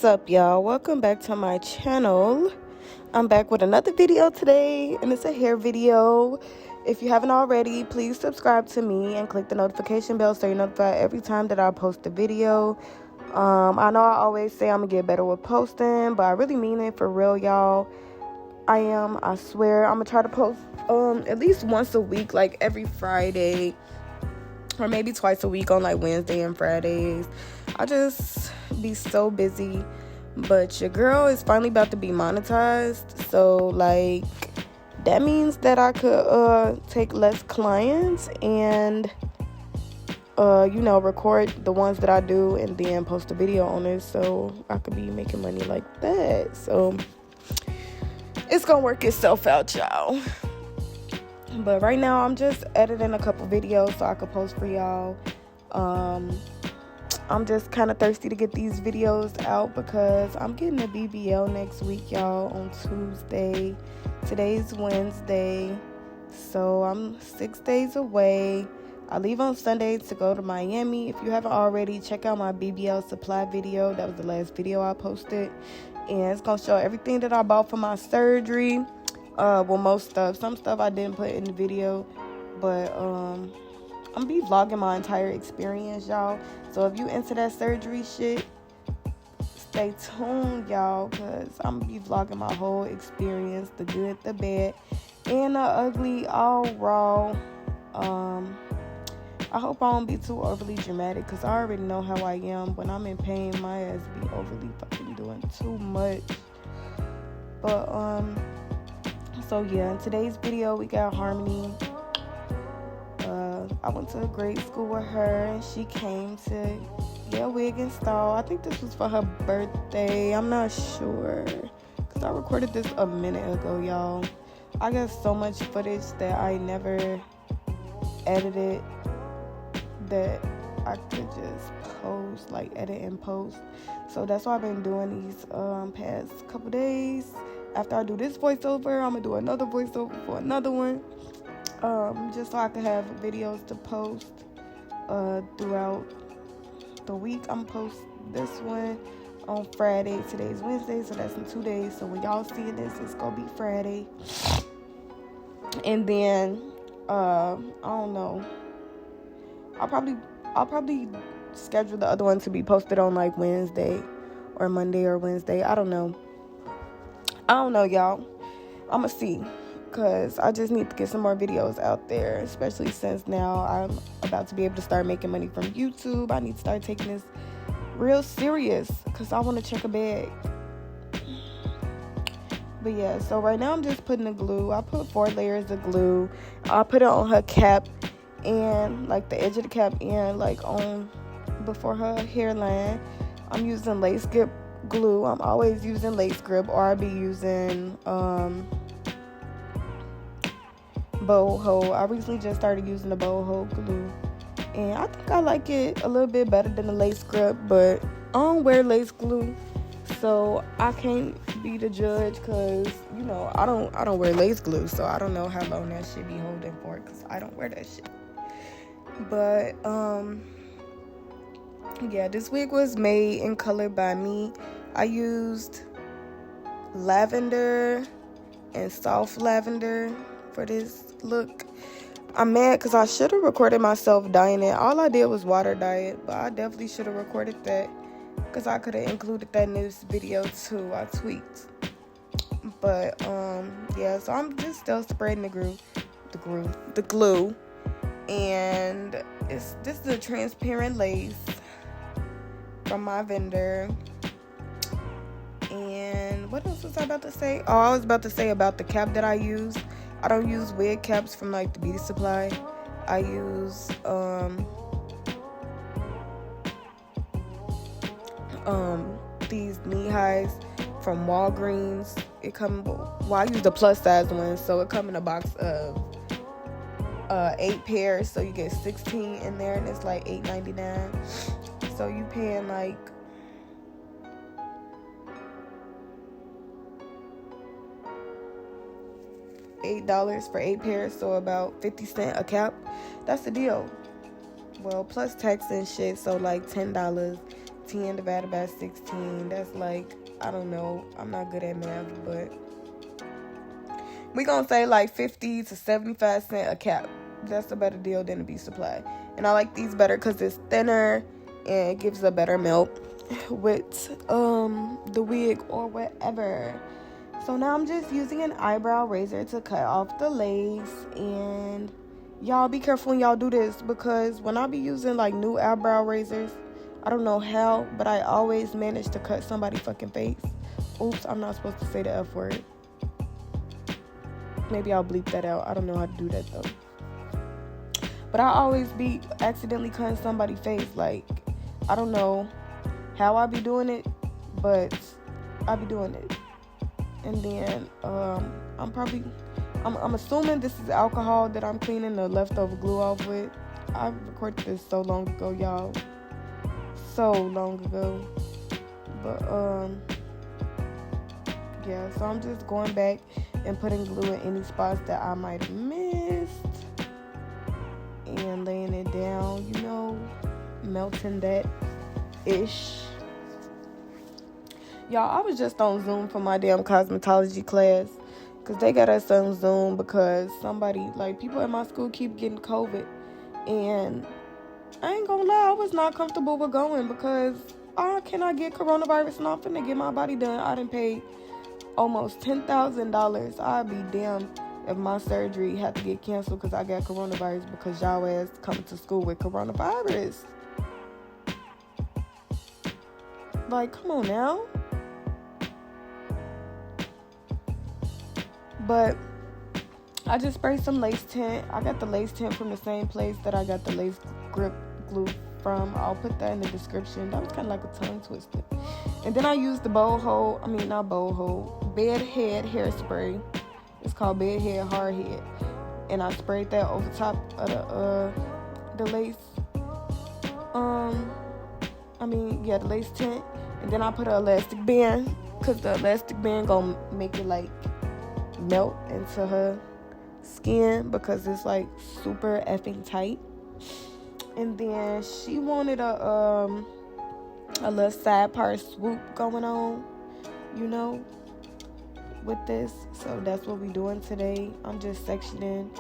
up, y'all? Welcome back to my channel. I'm back with another video today, and it's a hair video. If you haven't already, please subscribe to me and click the notification bell so you're notified every time that I post a video. I know I always say I'm gonna get better with posting, but I really mean it for real, y'all. I swear. I'm gonna try to post at least once a week, like every Friday, or maybe twice a week on like Wednesday and Fridays. I just be so busy, but your girl is finally about to be monetized, so like that means that I could take less clients and record the ones that I do and then post a video on it, so I could be making money like that. So it's gonna work itself out, y'all. But right now I'm just editing a couple videos so I could post for y'all. I'm just kind of thirsty to get these videos out because I'm getting a BBL next week, y'all, on Tuesday. Today's Wednesday, so I'm 6 days away. I leave on Sunday to go to Miami. If you haven't already, check out my BBL supply video. That was the last video I posted, and it's gonna show everything that I bought for my surgery. Well, most stuff. Some stuff I didn't put in the video, but I'm gonna be vlogging my entire experience, y'all. So if you into that surgery shit, stay tuned, y'all, because I'm gonna be vlogging my whole experience, the good, the bad, and the ugly, all raw. I hope I don't be too overly dramatic, because I already know how I am. When I'm in pain, my ass be overly fucking doing too much. But so yeah, in today's video we got Harmony. I went to a grade school with her, and she came to get a wig installed. I think this was for her birthday. I'm not sure, because I recorded this a minute ago, y'all. I got so much footage that I never edited that I could just post, like edit and post. So that's why I've been doing these past couple days. After I do this voiceover, I'm gonna do another voiceover for another one, just so I can have videos to post throughout the week. I'm gonna post this one on Friday. Today's Wednesday, so that's in 2 days. So when y'all see this, it's gonna be Friday. And then I don't know, I'll probably schedule the other one to be posted on like Wednesday or Monday or Wednesday. I don't know, y'all. I'm gonna see, because I just need to get some more videos out there, especially since now I'm about to be able to start making money from YouTube. I need to start taking this real serious, because I want to check a bag. But yeah, so right now I'm just putting the glue. I put 4 layers of glue. I put it on her cap, and like the edge of the cap, and like on before her hairline. I'm using lace grip glue. I'm always using lace grip, or I'll be using boho. I recently just started using the boho glue, and I think I like it a little bit better than the lace grip, but I don't wear lace glue, so I can't be the judge, because I don't wear lace glue, so I don't know how long that shit be holding for, because I don't wear that shit. But yeah, this wig was made and colored by me. I used lavender and soft lavender for this look. I'm mad because I should have recorded myself dyeing it. All I did was water dye it, but I definitely should have recorded that, because I could have included that in this video too. I tweaked. But yeah, so I'm just still spreading the glue, and this is a transparent lace from my vendor. And what else was I about to say? Oh, I was about to say about the cap that I use. I don't use wig caps from like the beauty supply. I use these knee highs from Walgreens. I use the plus size one, so it come in a box of 8 pairs, so you get 16 in there, and it's like $8.99. So you paying like $8 for 8 pairs, so about 50 cents a cap. That's the deal. Well, plus tax and shit, so like $10. 10 divided by 16. That's like, I don't know. I'm not good at math, but we gonna say like 50 to 75 cents a cap. That's a better deal than a Beauty Supply. And I like these better because it's thinner and it gives a better melt with the wig or whatever. So now I'm just using an eyebrow razor to cut off the lace. And y'all be careful when y'all do this, because when I be using like new eyebrow razors, I don't know how, but I always manage to cut somebody's fucking face. Oops, I'm not supposed to say the F word. Maybe I'll bleep that out. I don't know how to do that though. But I always be accidentally cutting somebody's face. Like, I don't know how I be doing it, but I be doing it. And then I'm assuming this is alcohol that I'm cleaning the leftover glue off with. I recorded this so long ago, y'all. So long ago. But yeah, so I'm just going back and putting glue in any spots that I might have missed and laying it down, you know, melting that ish. Y'all, I was just on Zoom for my damn cosmetology class, because they got us on Zoom because people at my school keep getting COVID. And I ain't gonna lie, I was not comfortable with going, because I cannot get coronavirus and I'm finna get my body done. I done paid almost $10,000. I'd be damned if my surgery had to get canceled because I got coronavirus, because y'all ass coming to school with coronavirus. Like, come on now. But I just sprayed some lace tint. I got the lace tint from the same place that I got the lace grip glue from. I'll put that in the description. That was kind of like a tongue twister. And then I used the bed head hairspray. It's called bed head hard head. And I sprayed that over top of the lace. The lace tint. And then I put an elastic band, because the elastic band gonna make it like melt into her skin, because it's like super effing tight. And then she wanted a little side part swoop going on, you know, with this. So that's what we doing today. I'm just sectioning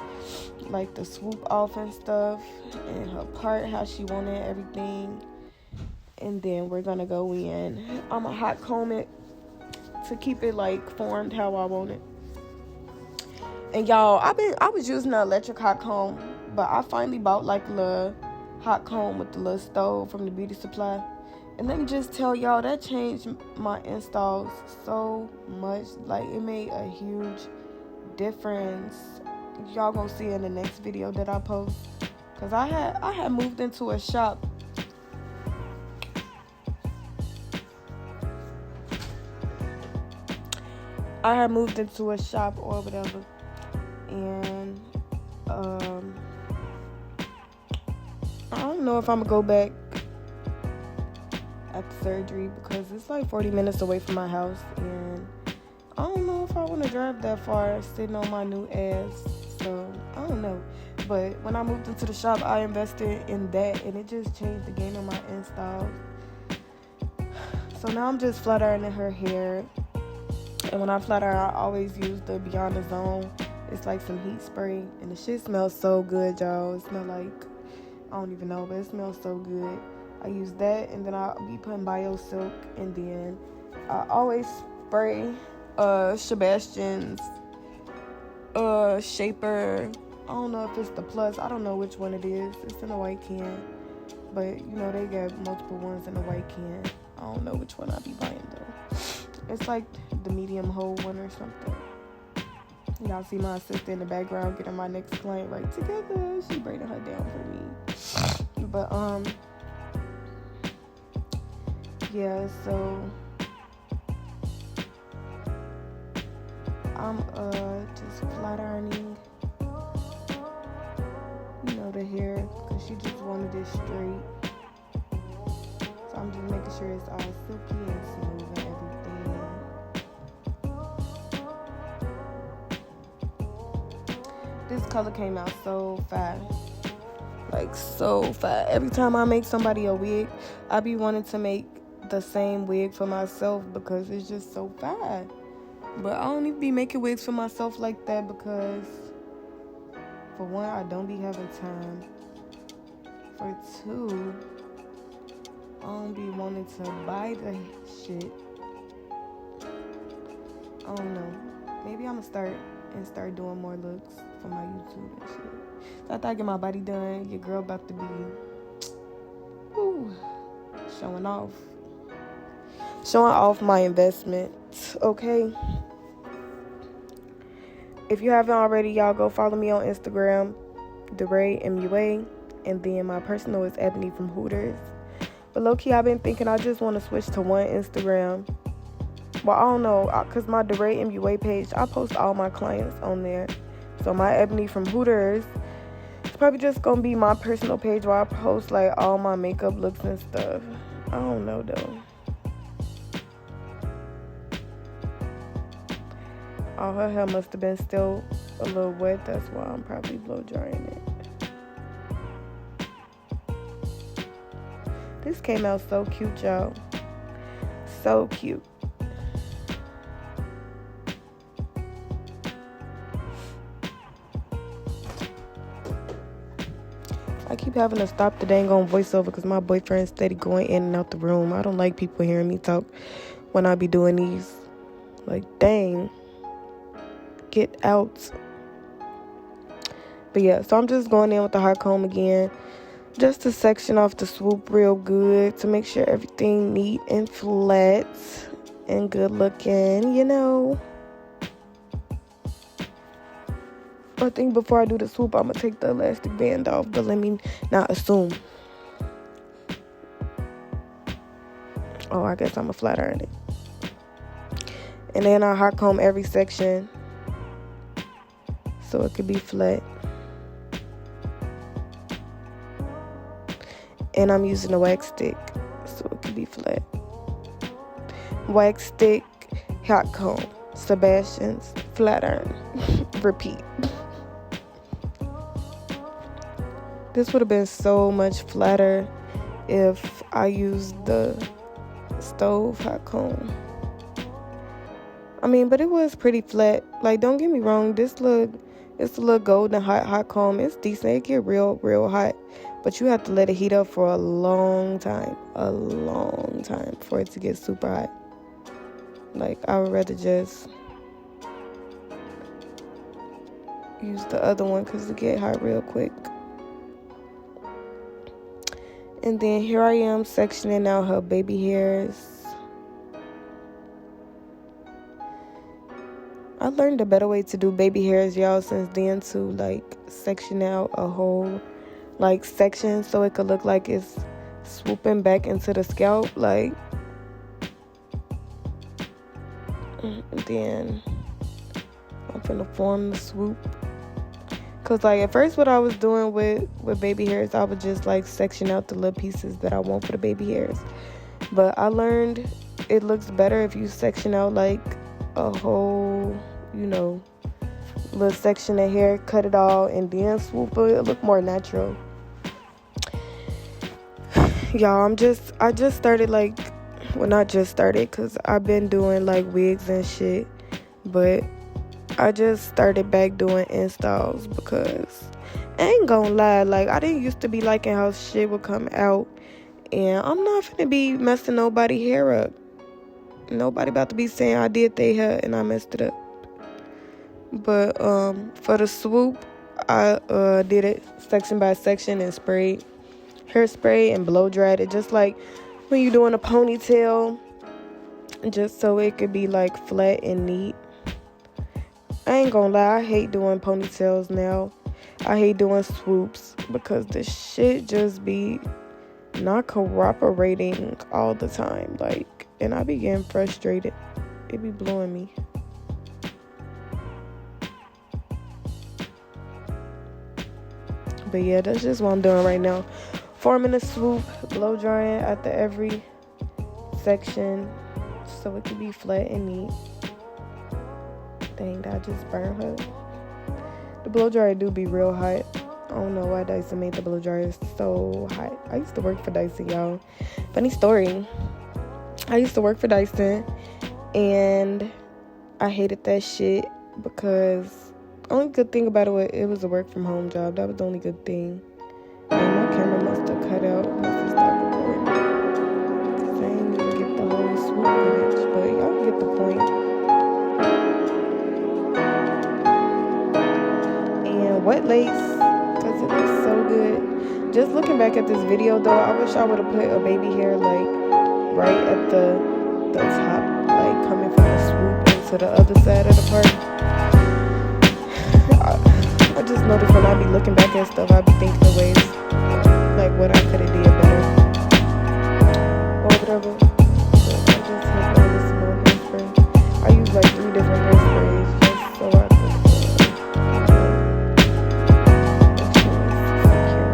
like the swoop off and stuff, and her part, how she wanted everything. And then we're gonna go in. I'm gonna hot comb it to keep it like formed how I want it. And y'all, I was using an electric hot comb, but I finally bought like a little hot comb with the little stove from the Beauty Supply. And let me just tell y'all, that changed my installs so much. Like, it made a huge difference. Y'all gonna see in the next video that I post. Cause I had moved into a shop. Or whatever. And I don't know if I'm gonna go back after surgery, because it's like 40 minutes away from my house, and I don't know if I want to drive that far sitting on my new ass. So I don't know. But when I moved into the shop, I invested in that, and it just changed the game of my installs. So now I'm just flat ironing her hair. And when I flat iron, I always use the Beyond the Zone. It's like some heat spray, and the shit smells so good, y'all. It smells like, I don't even know, but it smells so good. I use that, and then I'll be putting Bio Silk, and then I always spray Sebastian's shaper. I don't know if it's the Plus. I don't know which one it is. It's in a white can, but you know they got multiple ones in a white can. I don't know which one I'll be buying though. It's like the medium whole one or something. Y'all see my sister in the background getting my next client right together. She braided her down for me. But yeah, so I'm just flat ironing, you know, the hair, because she just wanted it straight. So I'm just making sure it's all silky and smooth and everything. This color came out so fast. Like so fast. Every time I make somebody a wig, I be wanting to make the same wig for myself because it's just so fast. But I don't even be making wigs for myself like that because, for one, I don't be having time. For two, I don't be wanting to buy the shit. I don't know. Maybe I'm gonna start doing more looks for my YouTube and shit. So after I get my body done, your girl about to be showing off my investment. Okay. If you haven't already, y'all go follow me on Instagram, DeRay MUA, and then my personal is Ebony from Hooters. But low-key, I've been thinking I just want to switch to one Instagram. Well, I don't know, because my DeRay MUA page, I post all my clients on there. So my Ebony from Hooters, it's probably just going to be my personal page where I post, like, all my makeup looks and stuff. I don't know, though. Oh, her hair must have been still a little wet. That's why I'm probably blow drying it. This came out so cute, y'all. So cute. I keep having to stop the dang on voiceover because my boyfriend's steady going in and out the room. I don't like people hearing me talk when I be doing these. Like, dang. Get out. But yeah, so I'm just going in with the hot comb again, just to section off the swoop real good to make sure everything neat and flat and good looking, you know. I think before I do the swoop, I'm gonna take the elastic band off, but let me not assume. Oh, I guess I'm a flat iron it. And then I hot comb every section so it could be flat. And I'm using a wax stick so it could be flat. Wax stick, hot comb, Sebastian's, flat iron. Repeat. This would have been so much flatter if I used the stove hot comb. I mean, but it was pretty flat. Like, don't get me wrong, it's a little golden hot comb. It's decent. It get real hot. But you have to let it heat up for a long time for it to get super hot. Like, I would rather just use the other one because it get hot real quick. And then here I am sectioning out her baby hairs. I learned a better way to do baby hairs, y'all, since then, to like section out a whole like section so it could look like it's swooping back into the scalp, like. And then I'm finna form the swoop. Cause like at first what I was doing with baby hairs, I would just like section out the little pieces that I want for the baby hairs. But I learned it looks better if you section out like a whole, you know, little section of hair, cut it all, and then swoop it. It look more natural. Y'all, I just started like, well, not just started, cause I've been doing like wigs and shit, but I just started back doing installs because I ain't gonna lie, like I didn't used to be liking how shit would come out, and I'm not finna be messing nobody hair up. Nobody about to be saying I did their hair and I messed it up. But for the swoop, I did it section by section and sprayed hairspray and blow dried it, just like when you're doing a ponytail, just so it could be like flat and neat. I ain't gonna lie, I hate doing ponytails now. I hate doing swoops because the shit just be not cooperating all the time, like, and I be getting frustrated. It be blowing me. But yeah, that's just what I'm doing right now. Forming a swoop, blow drying after every section so it can be flat and neat. Dang, I just burned her. The blow dryer do be real hot. I don't know why Dyson made the blow dryer so hot. I used to work for Dyson, y'all. Funny story. I used to work for Dyson, and I hated that shit because the only good thing about it was a work from home job. That was the only good thing. And my camera must have cut out. Must have stopped recording. Because I didn't even get the whole swoop footage. But y'all get the point. And wet lace, because it looks so good. Just looking back at this video though, I wish I would have put a baby hair like right at the top, like coming from the swoop into the other side of the part. I just noticed when I be looking back at stuff, I be thinking of ways like what I could have did better or whatever. But I just hit on with some more hairspray. I use like 3 different hairsprays just so I could make sure it's secure.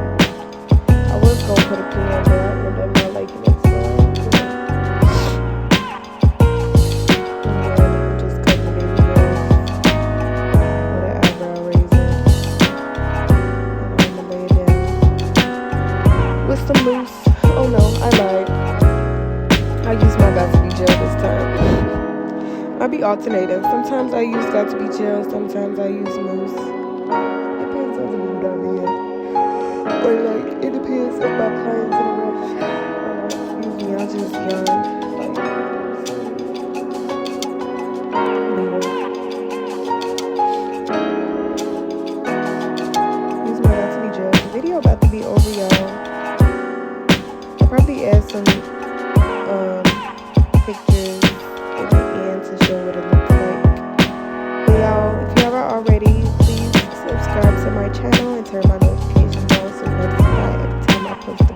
I was gonna put a pin, but I ended up not liking it, so I ain't doing it. And then I'm just cutting the baby hairs with an eyebrow razor. With some mousse. Oh no, I lied. I use my Got2b gel this time. I be alternating. Sometimes I use Got2b gel, sometimes I use mousse. Depends on the mood I'm in. Or like, it depends if my client's in a rush. Excuse me, I just yawned. Use my Got2b gel. The video about to be over, y'all. Probably add some pictures at the end to show what it looks like. But y'all, if you haven't already, please subscribe to my channel and turn my notifications on so you notice every time I post a